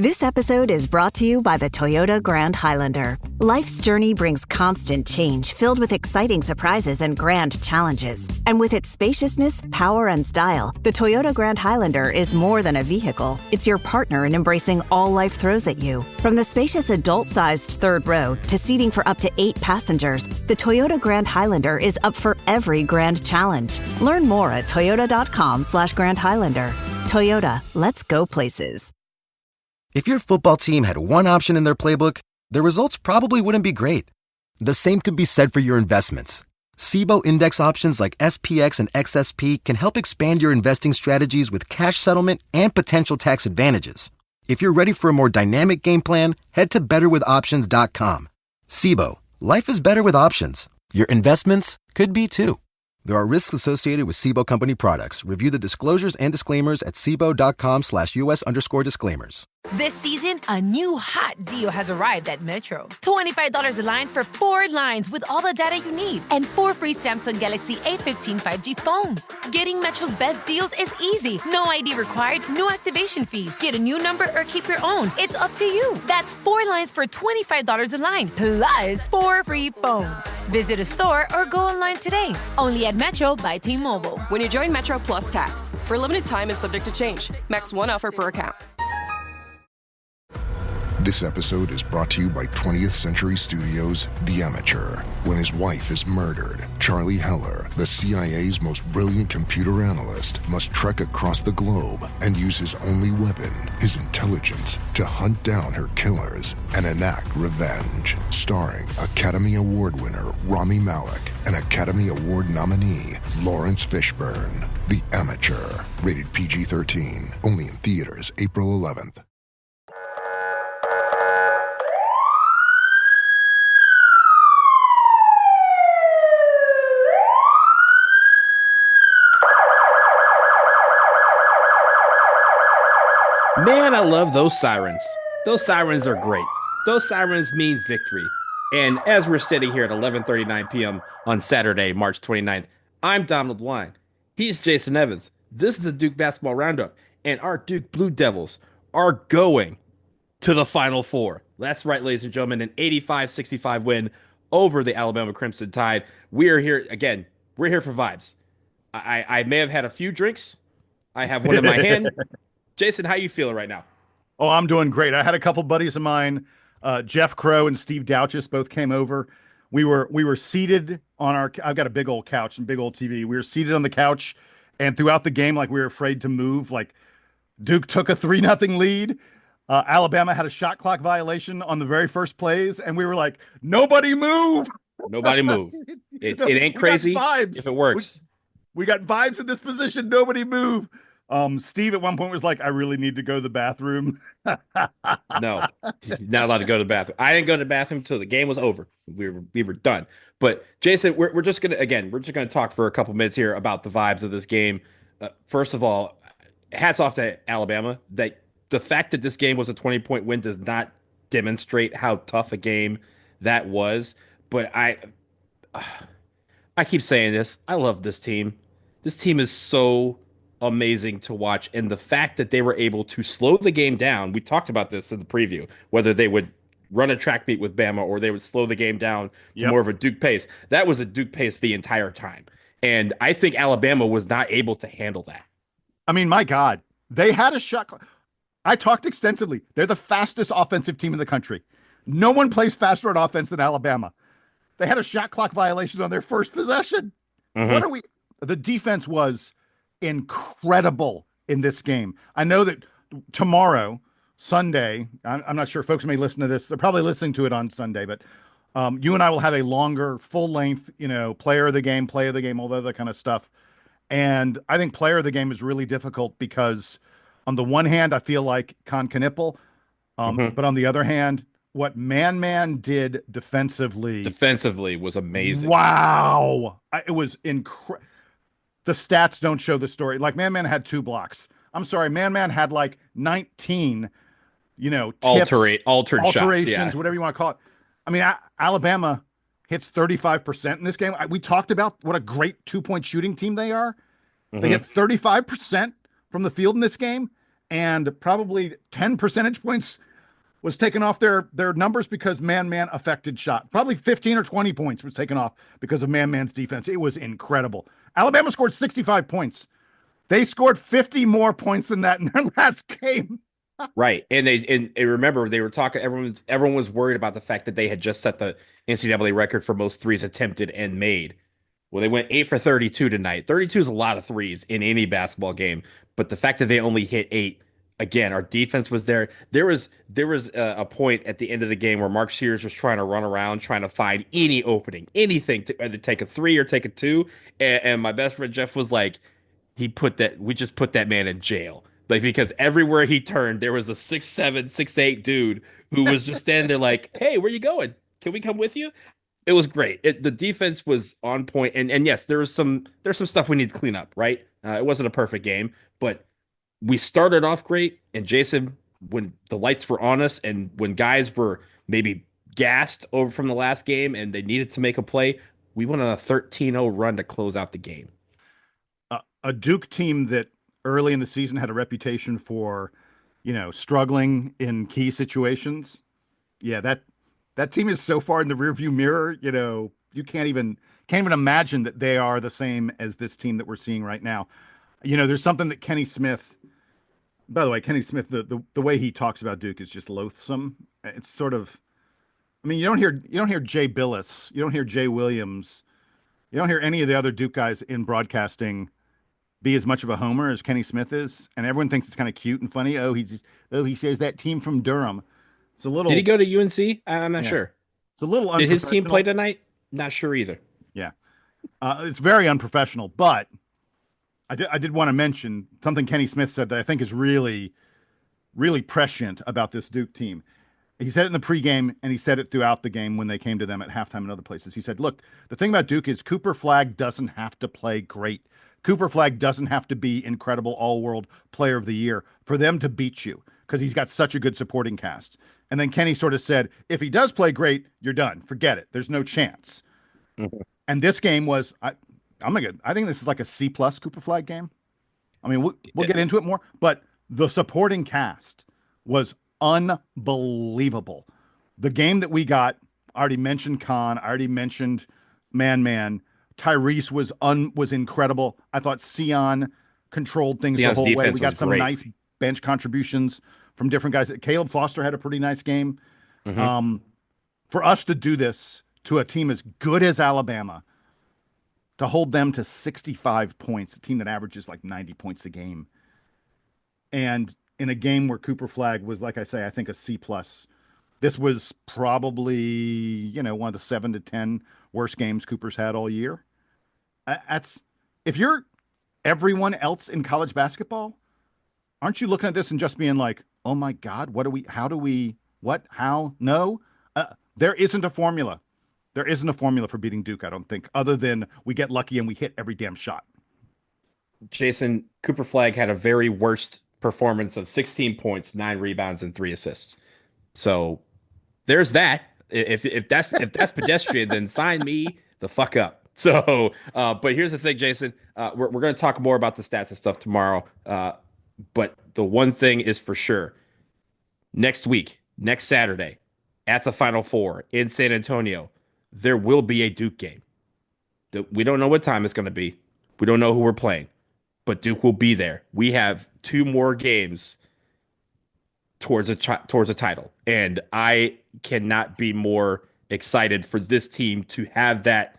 This episode is brought to you by the Toyota Grand Highlander. Life's journey brings constant change filled with exciting surprises and grand challenges. And with its spaciousness, power, and style, the Toyota Grand Highlander is more than a vehicle. It's your partner in embracing all life throws at you. From the spacious adult-sized third row to seating for up to 8 passengers, the Toyota Grand Highlander is up for every grand challenge. Learn more at toyota.com/Grand Highlander. Toyota, let's go places. If your football team had one option in their playbook, the results probably wouldn't be great. The same could be said for your investments. SIBO index options like SPX and XSP can help expand your investing strategies with cash settlement and potential tax advantages. If you're ready for a more dynamic game plan, head to betterwithoptions.com. SIBO, life is better with options. Your investments could be too. There are risks associated with SIBO company products. Review the disclosures and disclaimers at SIBO.com/US_disclaimers. This season, a new hot deal has arrived at Metro. $25 a line for 4 lines with all the data you need and 4 free Samsung Galaxy A15 5G phones. Getting Metro's best deals is easy. No ID required, no activation fees. Get a new number or keep your own. It's up to you. That's 4 lines for $25 a line, plus 4 free phones. Visit a store or go online today. Only at Metro by T-Mobile. When you join Metro Plus Tax, for a limited time and subject to change. Max 1 offer per account. This episode is brought to you by 20th Century Studios' The Amateur. When his wife is murdered, Charlie Heller, the CIA's most brilliant computer analyst, must trek across the globe and use his only weapon, his intelligence, to hunt down her killers and enact revenge. Starring Academy Award winner Rami Malek and Academy Award nominee Lawrence Fishburne. The Amateur. Rated PG-13. Only in theaters April 11th. Man, I love those sirens. Those sirens are great. Those sirens mean victory. And as we're sitting here at 11:39 p.m. on Saturday, March 29th, I'm Donald Wine. He's Jason Evans. This is the Duke Basketball Roundup. And our Duke Blue Devils are going to the Final Four. That's right, ladies and gentlemen, an 85-65 win over the Alabama Crimson Tide. We are here, again, we're here for vibes. I may have had a few drinks. I have one in my hand. Jason, how you feeling right now? Oh, I'm doing great. I had a couple buddies of mine, Jeff Crow and Steve Douches, both came over. We were seated on I've got a big old couch and big old TV. We were seated on the couch, and throughout the game, like we were afraid to move. Like Duke took a 3-0 lead. Alabama had a shot clock violation on the very first plays, and we were like, nobody move. Nobody move. It ain't crazy if it works. We got vibes in this position. Nobody move. Steve at one point was like, I really need to go to the bathroom. No, not allowed to go to the bathroom. I didn't go to the bathroom until the game was over. We were done. But Jason, we're just gonna talk for a couple minutes here about the vibes of this game. First of all, hats off to Alabama. That the fact that this game was a 20-point win does not demonstrate how tough a game that was. But I keep saying this. I love this team. This team is so amazing to watch, and the fact that they were able to slow the game down. We talked about this in the preview, whether they would run a track meet with Bama or they would slow the game down to more of a Duke pace. That was a Duke pace the entire time, and I think Alabama was not able to handle that. I mean, my God, they had a shot clock. I talked extensively. They're the fastest offensive team in the country. No one plays faster on offense than Alabama. They had a shot clock violation on their first possession. Mm-hmm. The defense was incredible in this game. I know that tomorrow, Sunday, I'm not sure folks may listen to this. They're probably listening to it on Sunday, but you and I will have a longer, full-length, player of the game, play of the game, all the other kind of stuff. And I think player of the game is really difficult because on the one hand, I feel like Con Knipple, but on the other hand, what Man did defensively was amazing. Wow. It was incredible. The stats don't show the story. Like Man had 2 blocks. I'm sorry, Man had like 19, tips, alterations, shots, whatever you want to call it. I mean, Alabama hits 35% in this game. We talked about what a great 2-point shooting team they are. They hit 35% from the field in this game, and probably 10 percentage points was taken off their numbers because man affected shot. Probably 15 or 20 points was taken off because of man's defense. It was incredible. Alabama scored 65 points. They scored 50 more points than that in their last game. Right. And remember they were talking everyone was worried about the fact that they had just set the NCAA record for most threes attempted and made. Well, they went 8 for 32 tonight. 32 is a lot of threes in any basketball game, but the fact that they only hit 8, again, our defense was there. There was a point at the end of the game where Mark Sears was trying to run around trying to find any opening, anything to either take a 3 or take a 2, and my best friend Jeff was like we just put that man in jail. Like, because everywhere he turned, there was a 6'7", 6'8" dude who was just standing there like, "Hey, where you going? Can we come with you?" It was great. The defense was on point, and yes, there's some stuff we need to clean up, right? It wasn't a perfect game, but we started off great. And Jason, when the lights were on us, and when guys were maybe gassed over from the last game and they needed to make a play, we went on a 13-0 run to close out the game. A Duke team that early in the season had a reputation for, struggling in key situations. Yeah, that team is so far in the rearview mirror. You can't even imagine that they are the same as this team that we're seeing right now. There's something that Kenny Smith. By the way, Kenny Smith, the way he talks about Duke is just loathsome. It's sort of, I mean, you don't hear Jay Billis, you don't hear Jay Williams, you don't hear any of the other Duke guys in broadcasting be as much of a homer as Kenny Smith is, and everyone thinks it's kind of cute and funny. He says that team from Durham. It's a little. Did he go to UNC? I'm not sure. It's a little. Did his team play tonight? Not sure either. Yeah, it's very unprofessional. But I did want to mention something Kenny Smith said that I think is really, really prescient about this Duke team. He said it in the pregame, and he said it throughout the game when they came to them at halftime and other places. He said, "Look, the thing about Duke is Cooper Flagg doesn't have to play great. Cooper Flagg doesn't have to be incredible all-world player of the year for them to beat you because he's got such a good supporting cast." And then Kenny sort of said, if he does play great, you're done. Forget it. There's no chance. Mm-hmm. And this game was, I think this is like a C+ Cooper Flagg game. I mean, we'll get into it more, but the supporting cast was unbelievable. The game that we got, I already mentioned Khan, I already mentioned Man. Tyrese was incredible. I thought Sion controlled things the whole way. We got some nice bench contributions from different guys. Caleb Foster had a pretty nice game. Mm-hmm. For us to do this to a team as good as Alabama, to hold them to 65 points, a team that averages like 90 points a game, and in a game where Cooper Flagg was, like I say, I think a C+. This was probably, one of the 7 to 10 worst games Cooper's had all year. If you're everyone else in college basketball, aren't you looking at this and just being like, oh my God, no, there isn't a formula. There isn't a formula for beating Duke, I don't think, other than we get lucky and we hit every damn shot. Jason, Cooper Flagg had a very worst performance of 16 points, 9 rebounds, and 3 assists. So there's that. If that's pedestrian, then sign me the fuck up. So, but here's the thing, Jason. We're going to talk more about the stats and stuff tomorrow. But the one thing is for sure. Next week, next Saturday, at the Final Four in San Antonio, there will be a Duke game. We don't know what time it's going to be. We don't know who we're playing. But Duke will be there. We have 2 more games towards a title. And I cannot be more excited for this team to have that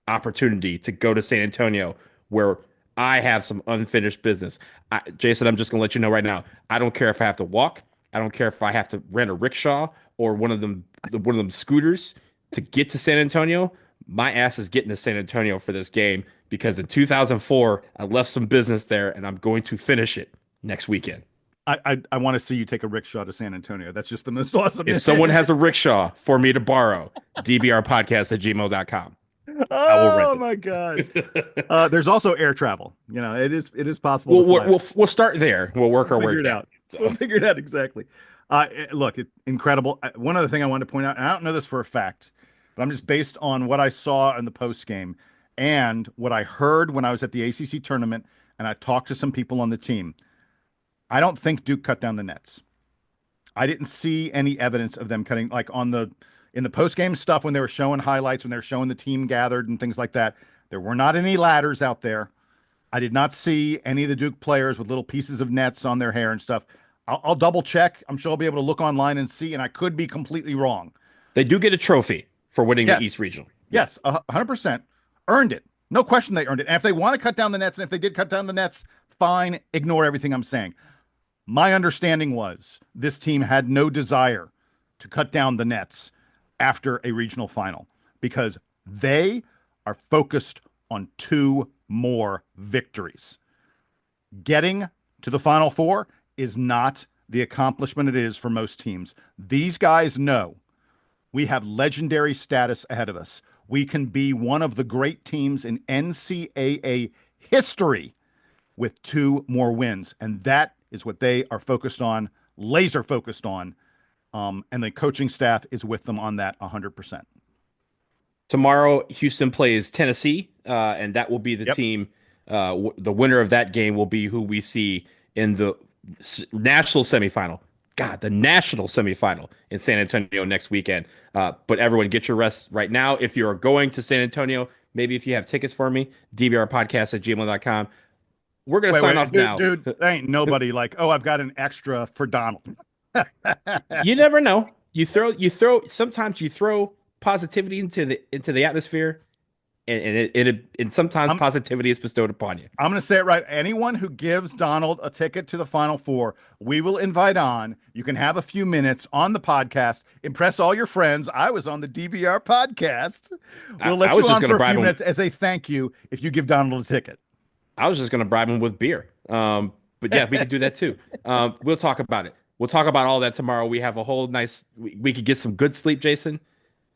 opportunity to go to San Antonio, where I have some unfinished business. Jason, I'm just going to let you know right now, I don't care if I have to walk. I don't care if I have to rent a rickshaw or one of them scooters to get to San Antonio. My ass is getting to San Antonio for this game because in 2004, I left some business there and I'm going to finish it next weekend. I want to see you take a rickshaw to San Antonio. That's just the most awesome. If someone has a rickshaw for me to borrow, dbrpodcast@gmail.com. Oh my God! There's also air travel. It is possible. We'll start there. We'll work our way out. We'll figure it out exactly. Look, it's incredible. One other thing I wanted to point out, and I don't know this for a fact, but I'm just based on what I saw in the post game and what I heard when I was at the ACC tournament, and I talked to some people on the team. I don't think Duke cut down the nets. I didn't see any evidence of them cutting, like in the post-game stuff when they were showing highlights, when they were showing the team gathered and things like that. There were not any ladders out there. I did not see any of the Duke players with little pieces of nets on their hair and stuff. I'll double check. I'm sure I'll be able to look online and see, and I could be completely wrong. They do get a trophy for winning the East Regional. Yes, 100%. Earned it. No question they earned it. And if they want to cut down the nets, and if they did cut down the nets, fine, ignore everything I'm saying. My understanding was this team had no desire to cut down the nets after a regional final because they are focused on 2 more victories. Getting to the Final Four is not the accomplishment it is for most teams. These guys know we have legendary status ahead of us. We can be one of the great teams in NCAA history with 2 more wins. And that is what they are focused on, laser focused on. And the coaching staff is with them on that 100%. Tomorrow, Houston plays Tennessee, and that will be the team. The winner of that game will be who we see in the national semifinal. God, the national semifinal in San Antonio next weekend. But everyone, get your rest right now. If you're going to San Antonio, maybe if you have tickets for me, dbrpodcast@gmail.com. We're going to sign off now. Dude, there ain't nobody like, oh, I've got an extra for Donald. You never know. Sometimes you throw positivity into the atmosphere, and sometimes positivity is bestowed upon you. I'm going to say it right. Anyone who gives Donald a ticket to the Final Four, we will invite on. You can have a few minutes on the podcast. Impress all your friends. I was on the DBR podcast. We'll let you on for a few minutes as a thank you if you give Donald a ticket. I was just going to bribe him with beer. But yeah, we could do that too. We'll talk about it. We'll talk about all that tomorrow. We have a whole we could get some good sleep, Jason,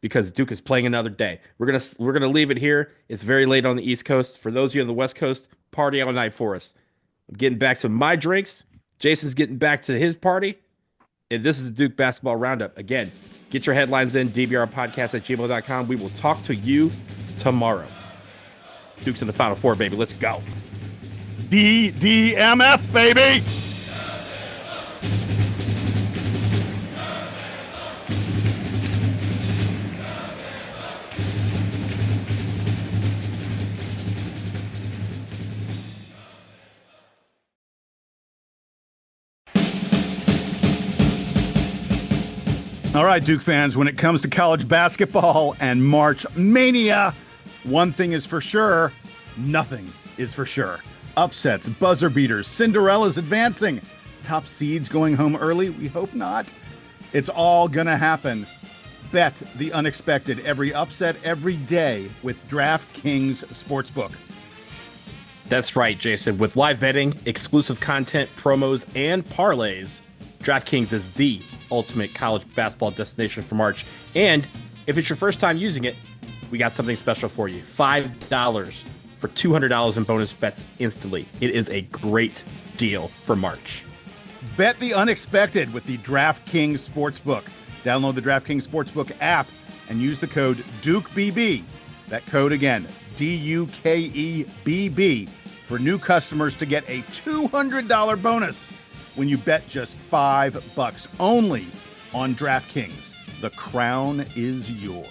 because Duke is playing another day. We're gonna leave it here. It's very late on the East Coast. For those of you on the West Coast, party all night for us. I'm getting back to my drinks. Jason's getting back to his party. And this is the Duke Basketball Roundup. Again, get your headlines in, dbrpodcast@gmail.com. We will talk to you tomorrow. Duke's in the Final Four, baby. Let's go. DMF, baby. All right, Duke fans, when it comes to college basketball and March Mania, one thing is for sure, nothing is for sure. Upsets, buzzer beaters, Cinderella's advancing, top seeds going home early, we hope not. It's all gonna happen. Bet the unexpected every upset every day with DraftKings Sportsbook. That's right, Jason. With live betting, exclusive content, promos, and parlays, DraftKings is the ultimate college basketball destination for March. And if it's your first time using it, we got something special for you. $5 for $200 in bonus bets instantly. It is a great deal for March. Bet the unexpected with the DraftKings Sportsbook. Download the DraftKings Sportsbook app and use the code DukeBB. That code again, DUKEBB, for new customers to get a $200 bonus when you bet just $5 only on DraftKings. The crown is yours.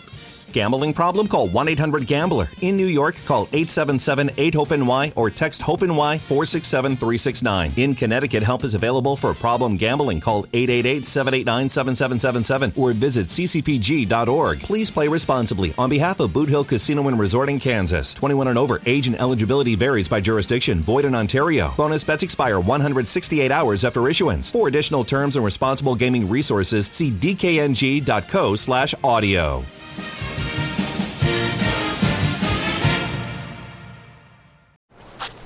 Gambling problem? Call 1-800-GAMBLER. In New York, call 877-8-HOPE-NY or text HOPE-NY 467-369. In Connecticut, help is available for problem gambling. Call 888-789-7777 or visit ccpg.org. Please play responsibly. On behalf of Boot Hill Casino and Resort in Kansas, 21 and over, age and eligibility varies by jurisdiction. Void in Ontario. Bonus bets expire 168 hours after issuance. For additional terms and responsible gaming resources, see dkng.co/audio.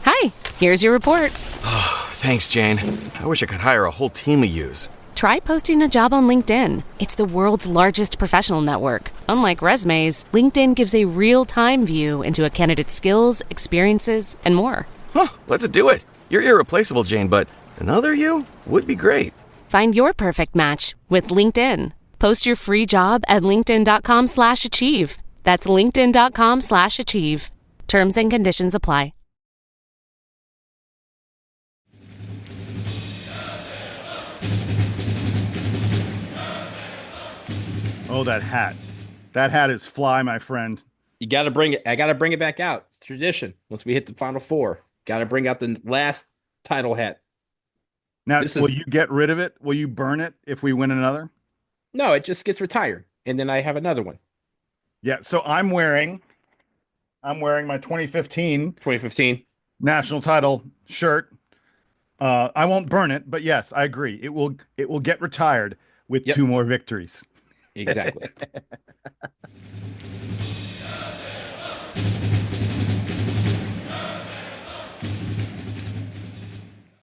Hi, here's your report. Thanks, Jane. I wish I could hire a whole team of yous. Try posting a job on LinkedIn. It's the world's largest professional network. Unlike resumes, LinkedIn gives a real-time view into a candidate's skills, experiences, and more. Huh, let's do it. You're irreplaceable, Jane, but another you would be great. Find your perfect match with LinkedIn. Post your free job at linkedin.com/achieve. That's linkedin.com/achieve. Terms and conditions apply. Oh, that hat. That hat is fly, my friend. You got to bring it. I got to bring it back out. It's tradition. Once we hit the Final Four, got to bring out the last title hat. Now, will you get rid of it? Will you burn it if we win another? No, it just gets retired, and then I have another one. Yeah, so I'm wearing my 2015 national title shirt. I won't burn it, but yes, I agree. It will get retired with 2 more victories. Exactly.